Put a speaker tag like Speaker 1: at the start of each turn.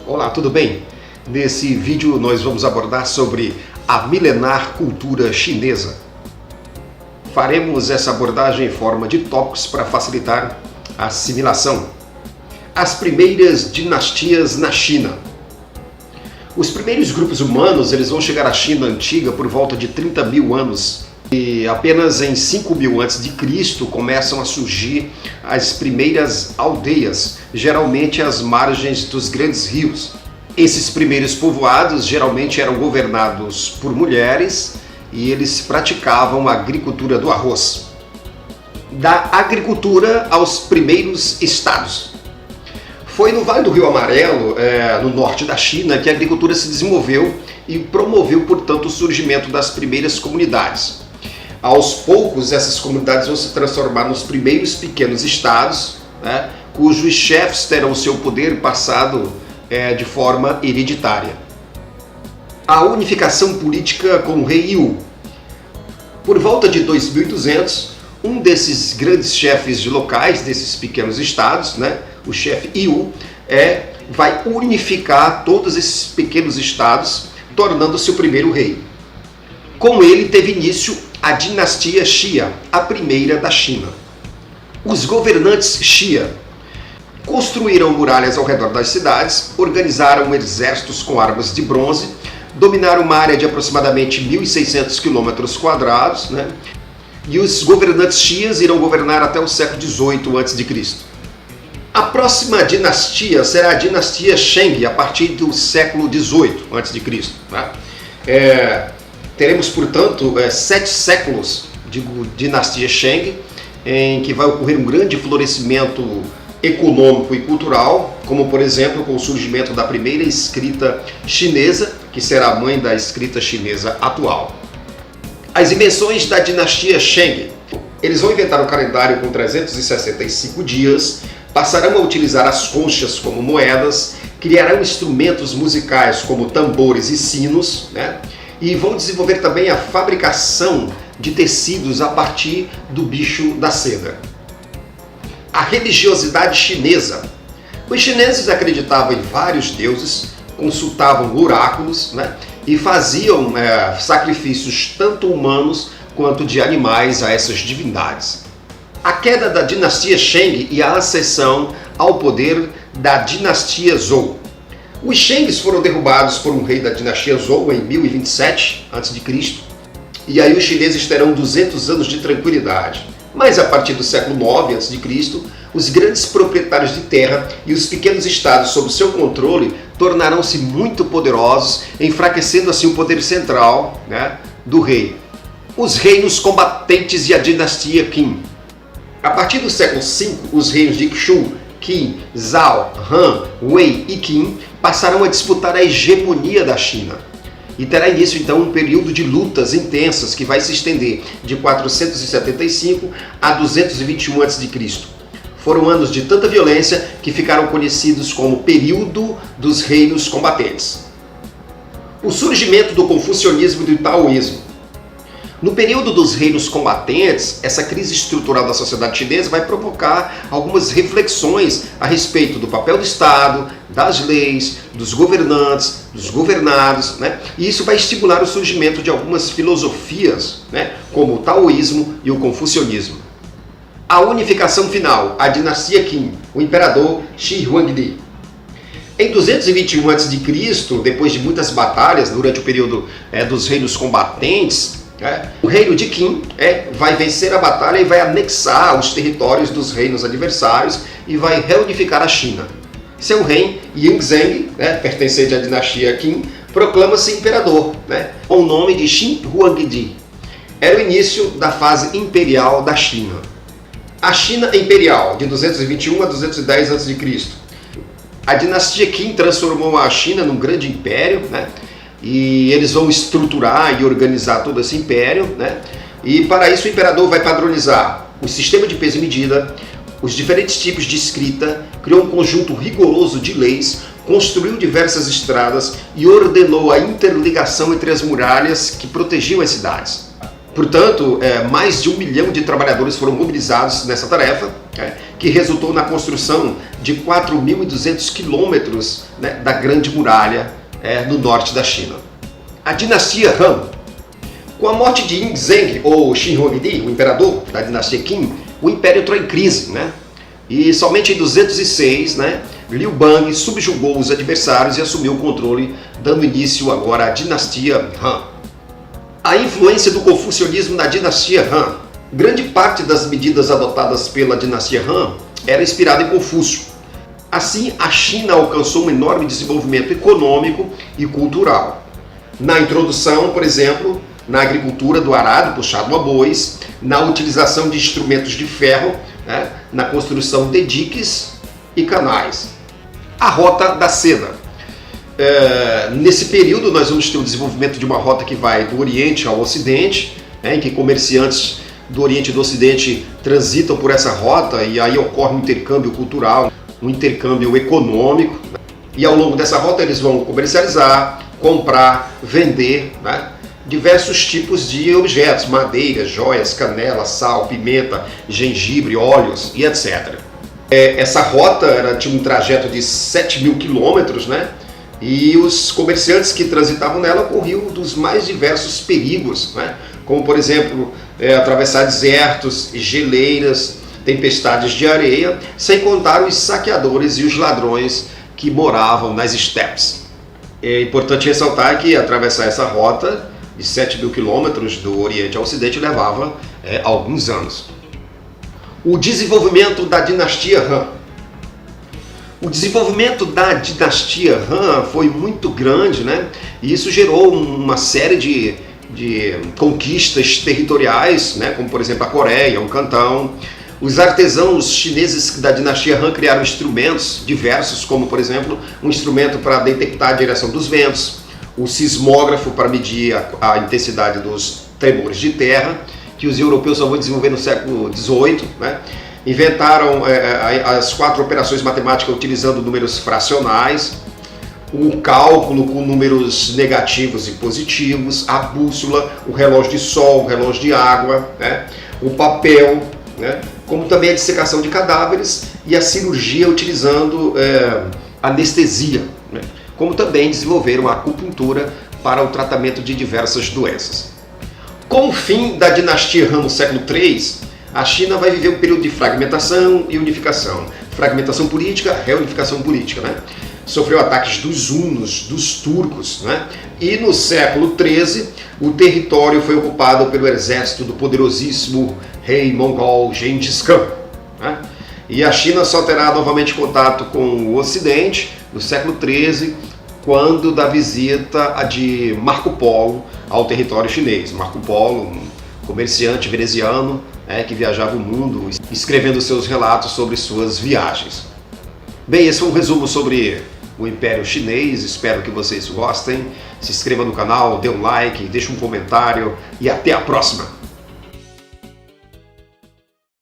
Speaker 1: Olá, tudo bem? Nesse vídeo nós vamos abordar sobre a milenar cultura chinesa. Faremos essa abordagem em forma de tópicos para facilitar a assimilação. As primeiras dinastias na China. Os primeiros grupos humanos eles vão chegar à China antiga por volta de 30 mil anos. E apenas em 5.000 a.C. começam a surgir as primeiras aldeias, geralmente às margens dos grandes rios. Esses primeiros povoados geralmente eram governados por mulheres e eles praticavam a agricultura do arroz. Da agricultura aos primeiros estados. Foi no Vale do Rio Amarelo, no norte da China, que a agricultura se desenvolveu e promoveu, portanto, o surgimento das primeiras comunidades. Aos poucos, essas comunidades vão se transformar nos primeiros pequenos estados, cujos chefes terão seu poder passado de forma hereditária. A unificação política com o rei Yu. Por volta de 2200, um desses grandes chefes locais, desses pequenos estados, o chefe Yu, vai unificar todos esses pequenos estados, tornando-se o primeiro rei. Com ele teve início a dinastia Xia, a primeira da China. Os governantes Xia construíram muralhas ao redor das cidades, organizaram exércitos com armas de bronze, dominaram uma área de aproximadamente 1.600 km², e os governantes Xias irão governar até o século XVIII a.C. A próxima dinastia será a dinastia Shang, a partir do século XVIII a.C. Teremos, portanto, 7 séculos de dinastia Shang, em que vai ocorrer um grande florescimento econômico e cultural, como, por exemplo, com o surgimento da primeira escrita chinesa, que será a mãe da escrita chinesa atual. As invenções da dinastia Shang. Eles vão inventar um calendário com 365 dias, passarão a utilizar as conchas como moedas, criarão instrumentos musicais como tambores e sinos, e vão desenvolver também a fabricação de tecidos a partir do bicho da seda. A religiosidade chinesa. Os chineses acreditavam em vários deuses, consultavam oráculos, e faziam sacrifícios tanto humanos quanto de animais a essas divindades. A queda da dinastia Shang e a ascensão ao poder da dinastia Zhou. Os Shangs foram derrubados por um rei da dinastia Zhou em 1027 a.C. e aí os chineses terão 200 anos de tranquilidade. Mas a partir do século IX a.C., os grandes proprietários de terra e os pequenos estados sob seu controle tornarão-se muito poderosos, enfraquecendo assim o poder central do rei. Os reinos combatentes e a dinastia Qin. A partir do século V, os reinos de Xu, Qin, Zhao, Han, Wei e Qin passarão a disputar a hegemonia da China. E terá início então um período de lutas intensas que vai se estender de 475 a 221 a.C. Foram anos de tanta violência que ficaram conhecidos como período dos reinos combatentes. O surgimento do confucionismo e do taoísmo. No período dos reinos combatentes, essa crise estrutural da sociedade chinesa vai provocar algumas reflexões a respeito do papel do Estado, das leis, dos governantes, dos governados, e isso vai estimular o surgimento de algumas filosofias, como o taoísmo e o confucionismo. A unificação final, a dinastia Qin, o imperador Shi Huangdi. Em 221 a.C., depois de muitas batalhas durante o período dos reinos combatentes, o reino de Qin vai vencer a batalha e vai anexar os territórios dos reinos adversários e vai reunificar a China. Seu rei, Yingzheng, pertencente à dinastia Qin, proclama-se imperador, com o nome de Shi Huangdi. Era o início da fase imperial da China. A China Imperial, de 221 a 210 a.C. A dinastia Qin transformou a China num grande império, e eles vão estruturar e organizar todo esse império, e para isso o imperador vai padronizar o sistema de peso e medida, os diferentes tipos de escrita, criou um conjunto rigoroso de leis, construiu diversas estradas e ordenou a interligação entre as muralhas que protegiam as cidades. Portanto, mais de 1 milhão de trabalhadores foram mobilizados nessa tarefa, que que resultou na construção de 4.200 quilômetros, né, da Grande Muralha no norte da China. A dinastia Han. Com a morte de Yin Zheng, ou Xin Huangdi, o imperador da dinastia Qin, o império entrou em crise, né? E somente em 206, né, Liu Bang subjugou os adversários e assumiu o controle, dando início agora à dinastia Han. A influência do confucionismo na dinastia Han. Grande parte das medidas adotadas pela dinastia Han era inspirada em Confúcio. Assim, a China alcançou um enorme desenvolvimento econômico e cultural. Na introdução, por exemplo, na agricultura do arado puxado a bois, na utilização de instrumentos de ferro, né, na construção de diques e canais. A Rota da Seda. Nesse período nós vamos ter o desenvolvimento de uma rota que vai do Oriente ao Ocidente, em que comerciantes do Oriente e do Ocidente transitam por essa rota e aí ocorre um intercâmbio cultural, um intercâmbio econômico, e ao longo dessa rota eles vão comercializar, comprar, vender, né, diversos tipos de objetos, madeiras, joias, canela, sal, pimenta, gengibre, óleos e etc. Essa rota tinha um trajeto de 7.000 quilômetros, né? E os comerciantes que transitavam nela corriam dos mais diversos perigos, né? Como, por exemplo, atravessar desertos, geleiras, tempestades de areia, sem contar os saqueadores e os ladrões que moravam nas estepes. É importante ressaltar que atravessar essa rota de 7.000 quilômetros do Oriente ao Ocidente levava alguns anos. O desenvolvimento da dinastia Han. O desenvolvimento da dinastia Han foi muito grande, né? E isso gerou uma série de conquistas territoriais, né? Como por exemplo a Coreia, o Cantão. Os artesãos chineses da dinastia Han criaram instrumentos diversos, como por exemplo um instrumento para detectar a direção dos ventos, o sismógrafo para medir a intensidade dos tremores de terra, que os europeus só vão desenvolver no século XVIII, né? Inventaram as 4 operações matemáticas utilizando números fracionais, o cálculo com números negativos e positivos, a bússola, o relógio de sol, o relógio de água, né? O papel, né? Como também a dissecação de cadáveres e a cirurgia utilizando anestesia, né? Como também desenvolveram a acupuntura para o tratamento de diversas doenças. Com o fim da dinastia Han no século III, a China vai viver um período de fragmentação e unificação. Fragmentação política, reunificação política, né? Sofreu ataques dos hunos, dos turcos, né? E no século XIII, o território foi ocupado pelo exército do poderosíssimo rei mongol Gengis Khan, né? E a China só terá novamente contato com o Ocidente no século XIII, quando da visita de Marco Polo ao território chinês. Marco Polo, um comerciante veneziano, que viajava o mundo escrevendo seus relatos sobre suas viagens. Bem, esse foi um resumo sobre o Império Chinês, espero que vocês gostem. Se inscreva no canal, dê um like, deixe um comentário e até a próxima!